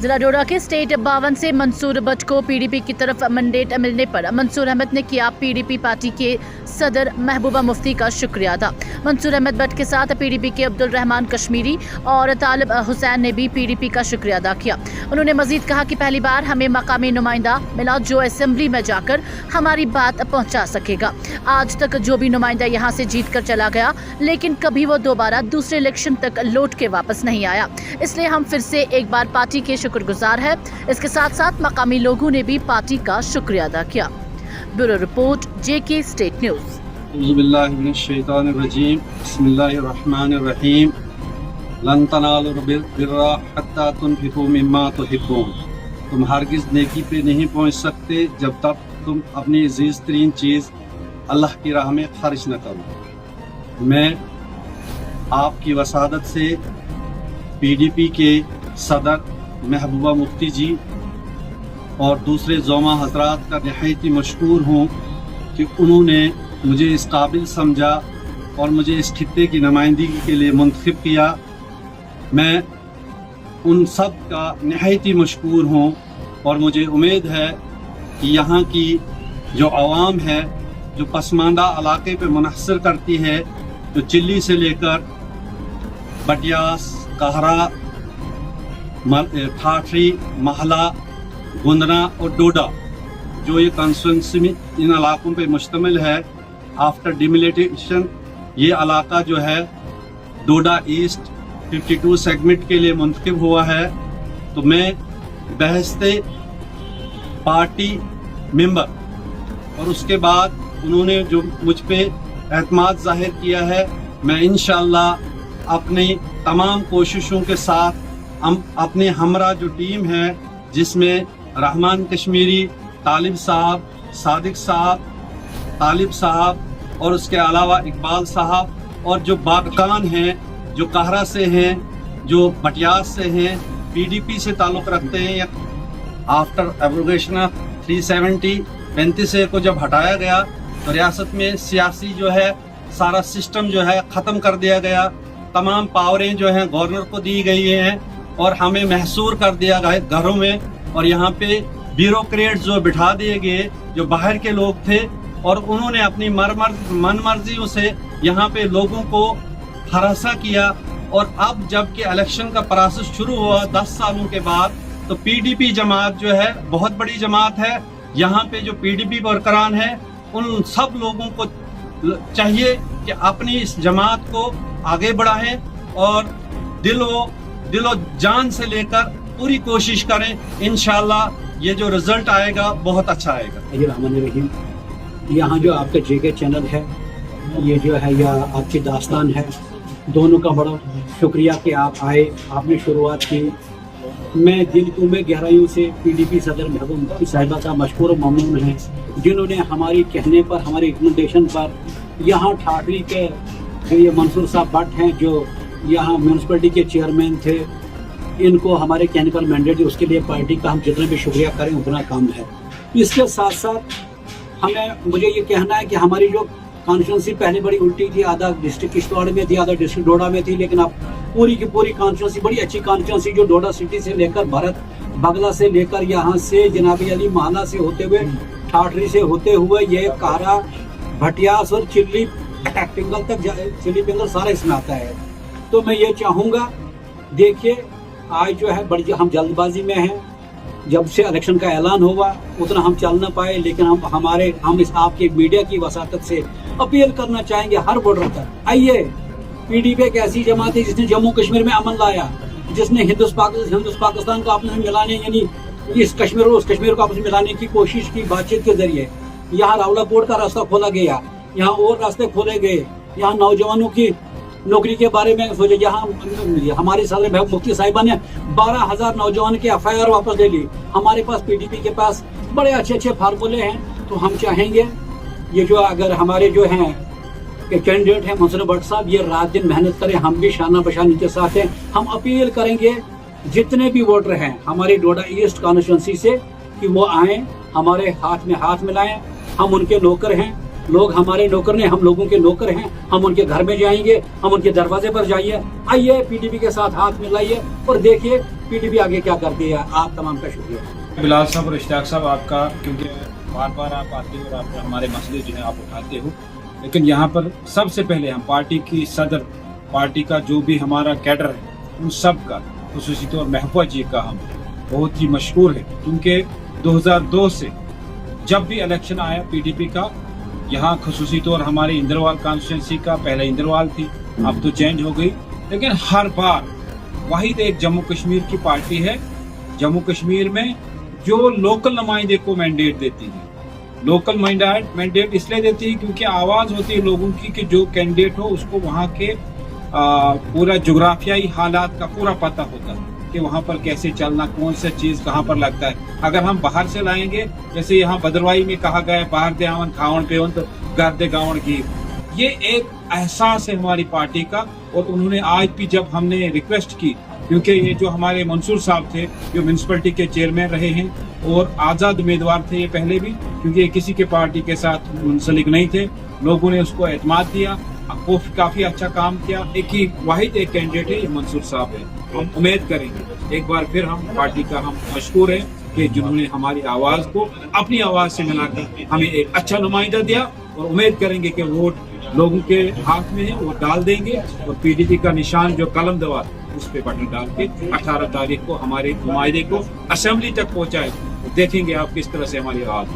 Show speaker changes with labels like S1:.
S1: जिला डोडा के स्टेट 52 से मंसूर भट्ट को पीडीपी की तरफ मैंडेट मिलने पर मंसूर अहमद ने किया पीडीपी पार्टी के सदर महबूबा मुफ्ती का शुक्रिया अदा। मंसूर अहमद भट्ट के साथ पीडीपी के अब्दुल रहमान कश्मीरी और तालिब हुसैन ने भी पीडीपी का शुक्रिया अदा किया। उन्होंने मजीद कहा कि पहली बार हमें मकामी नुमाइंदा मिला जो असेंबली में जाकर हमारी बात पहुंचा सकेगा। आज तक जो भी नुमाइंदा यहाँ से जीत कर चला गया, लेकिन कभी वो दोबारा दूसरे इलेक्शन तक लौट के वापस नहीं आया, इसलिए हम फिर से एक बार पार्टी के शुक्रगुजार है। इसके साथ साथ मकामी लोगों ने भी पार्टी का शुक्रिया अदा किया। ब्यूरो रिपोर्ट, जेके स्टेट न्यूज़।
S2: बिस्मिल्लाहिर्रहमानिर्रहीम। लन तनालुल बिर्रा हत्ता तुनफिकू मिम्मा तुहिब्बून। तुम हरगिज़ नेकी पे नहीं पहुंच सकते जब तक तुम अपनी अजीज तरीन चीज़ अल्लाह की राह में खर्च न करो। मैं आपकी वसादत से पीडीपी के सदर महबूबा मुफ्ती जी और दूसरे ज़ोमा हजरात का नहायत मशकूर हूँ कि उन्होंने मुझे इस काबिल समझा और मुझे इस खित्ते की नुमाइंदगी के लिए मुंतखब किया। मैं उन सब का नहायत मशकूर हूँ और मुझे उम्मीद है कि यहाँ की जो आवाम है, जो पसमानदा इलाके पे मुनहसर करती है, जो चिल्ली से लेकर बटियास, कहरा, ठाठरी, महला, गुंदना और डोडा, जो ये कॉन्स्टिट्यूंसी इन इलाकों पे मुश्तमिल है। आफ्टर डिमिलिटेशन ये इलाका जो है डोडा ईस्ट 52 सेगमेंट के लिए मुंतखब हुआ है। तो मैं बहस्ते पार्टी मेंबर और उसके बाद उन्होंने जो मुझ पे एतमाद जाहिर किया है, मैं इंशाअल्लाह अपनी तमाम कोशिशों के साथ अपने हमरा जो टीम है, जिसमें रहमान कश्मीरी, तालिब साहब, सादिक साहब, तालिब साहब और उसके अलावा इकबाल साहब और जो बागकान हैं, जो कहरा से हैं, जो बटियास से हैं, पीडीपी से ताल्लुक़ रखते हैं। या आफ्टर एब्रोगेशन ऑफ 370 35 को जब हटाया गया तो रियासत में सियासी जो है सारा सिस्टम जो है ख़त्म कर दिया गया। तमाम पावरें जो हैं गवर्नर को दी गई हैं और हमें महसूर कर दिया गया घरों में, और यहाँ पे ब्यूरोक्रेट्स जो बिठा दिए गए जो बाहर के लोग थे, और उन्होंने अपनी मन मर्जियों से यहाँ पे लोगों को हरासा किया। और अब जबकि इलेक्शन का प्रोसेस शुरू हुआ 10 सालों के बाद, तो पीडीपी जमात जो है बहुत बड़ी जमात है। यहाँ पे जो पीडीपी वर्करान है, उन सब लोगों को चाहिए कि अपनी इस जमात को आगे बढ़ाएं और दिलो जान से लेकर पूरी कोशिश करें। इंशाअल्लाह ये जो रिजल्ट आएगा बहुत अच्छा आएगा।
S3: यहाँ जो आपका जेके चैनल है, ये जो है या आपकी दास्तान है, दोनों का बड़ा शुक्रिया कि आप आए, आपने शुरुआत की। मैं दिल में गहराइयों से पीडीपी सदर महबूबा मुफ्ती साहिबा का मशकूर और ममनून है, जिन्होंने हमारी कहने पर, हमारी रिकमेंडेशन पर यहाँ ठाठरी के जो ये मंसूर साहब भट्ट हैं, जो यहाँ म्यूनसिपलिटी के चेयरमैन थे, इनको हमारे कहने पर मैंडेट, उसके लिए पार्टी का हम जितना भी शुक्रिया करें उतना कम है। इसके साथ साथ मुझे ये कहना है कि हमारी जो कॉन्स्टिट्यूंसी पहले बड़ी उल्टी थी, आधा डिस्ट्रिक्ट किश्तवाड़ में थी, आधा डिस्ट्रिक्ट डोडा में थी, लेकिन अब पूरी की पूरी कॉन्स्टिट्यूंसी बड़ी अच्छी कॉन्स्टिट्यूंसी जो डोडा सिटी से लेकर भरत बगला से लेकर यहाँ से जनाबी अली महला से होते हुए ठाठरी से होते हुए ये कहरा, भटियास और चिल्ली पिंगल तक, चिल्ली पिंगल सारा इसमें आता है। तो मैं ये चाहूँगा, देखिए आज जो है बड़ी हम जल्दबाजी में हैं। जब से इलेक्शन का ऐलान हुआ उतना हम चल ना पाए, लेकिन हम इस आपके मीडिया की वसातत से अपील करना चाहेंगे हर वोटर तक, आइए। पीडीपी एक ऐसी जमात है जिसने जम्मू कश्मीर में अमन लाया, जिसने हिंदुस्तान पाकिस्तान को आपस में मिलाने, यानी इस कश्मीर और उस कश्मीर को आपस में मिलाने की कोशिश की बातचीत के जरिए। यहाँ रावलाकोट का रास्ता खोला गया, यहाँ और रास्ते खोले गए, यहाँ नौजवानों की नौकरी के बारे में सोचे। यहाँ हमारी सदर महबूबा मुफ्ती साहिबा ने 12,000 नौजवान के FIR वापस ले ली। हमारे पास पीडीपी के पास बड़े अच्छे फार्मूले हैं। तो हम चाहेंगे ये जो अगर हमारे जो हैं कैंडिडेट हैं मंसूर भट्ट साहब, ये रात दिन मेहनत करें, हम भी शाना बशानी के साथ हैं। हम अपील करेंगे जितने भी वोटर हैं हमारी डोडा ईस्ट कॉन्स्टिट्यूंसी से कि वो आएँ, हमारे हाथ में हाथ मिलाएं। हम उनके नौकर हैं, लोग हमारे नौकर ने, हम लोगों के नौकर हैं। हम उनके घर में जाएंगे, हम उनके दरवाजे पर जाइए, आइए पीडीपी के साथ हाथ मिलाइए और देखिए पीडीपी आगे क्या करती है। आप तमाम का शुक्रिया।
S4: बिलाल साहब और इश्तियाक साहब आपका, क्योंकि बार बार आप आते हो और आप हमारे मसले जो है आप उठाते हो, लेकिन यहाँ पर सबसे पहले हम पार्टी की सदर, पार्टी का जो भी हमारा कैडर है, उन सब का, खुसूसी तौर महबूबा जी का हम बहुत ही मशहूर है, क्योंकि 2002 से जब भी इलेक्शन आया पीडीपी का, यहाँ खुसूसी तौर हमारे इंद्रवाल कॉन्स्टिट्यूंसी का, पहले इंद्रवाल थी, अब तो चेंज हो गई, लेकिन हर बार वाहिद एक जम्मू कश्मीर की पार्टी है जम्मू कश्मीर में जो लोकल नुमाइंदे को मैंडेट देती है। लोकल मैंडेट इसलिए देती है क्योंकि आवाज़ होती है लोगों की कि जो कैंडिडेट हो उसको वहाँ के पूरा जोग्राफियाई हालात का पूरा पता होता है कि वहाँ पर कैसे चलना, कौन सा चीज़ कहाँ पर लगता है। अगर हम बाहर से लाएंगे, जैसे यहाँ भद्रवाही में कहा गया है, बाहर दे आवन खावन पे तो घर दे गावन की, ये एक एहसास है हमारी पार्टी का। और उन्होंने आज भी जब हमने रिक्वेस्ट की, क्योंकि ये जो हमारे मंसूर साहब थे जो म्यूनसिपलिटी के चेयरमैन रहे हैं और आज़ाद उम्मीदवार थे ये पहले भी, क्योंकि ये किसी के पार्टी के साथ मुंसलिक नहीं थे, लोगों ने उसको एतमाद दिया, वो काफ़ी अच्छा काम किया। एक ही वाहिद एक कैंडिडेट है, ये मंसूर साहब है। हम उम्मीद करेंगे एक बार फिर हम पार्टी का हम मशहूर है कि जिन्होंने हमारी आवाज़ को अपनी आवाज़ से मिलाकर हमें एक अच्छा नुमाइंदा दिया, और उम्मीद करेंगे कि वोट लोगों के हाथ में है, वो डाल देंगे। और पीडीपी का निशान जो कलम दवार उस पे बटन डाल के 18 तारीख को हमारे नुमाइंदे को असेंबली तक पहुंचाए, देखेंगे आप किस तरह से हमारी आवाज़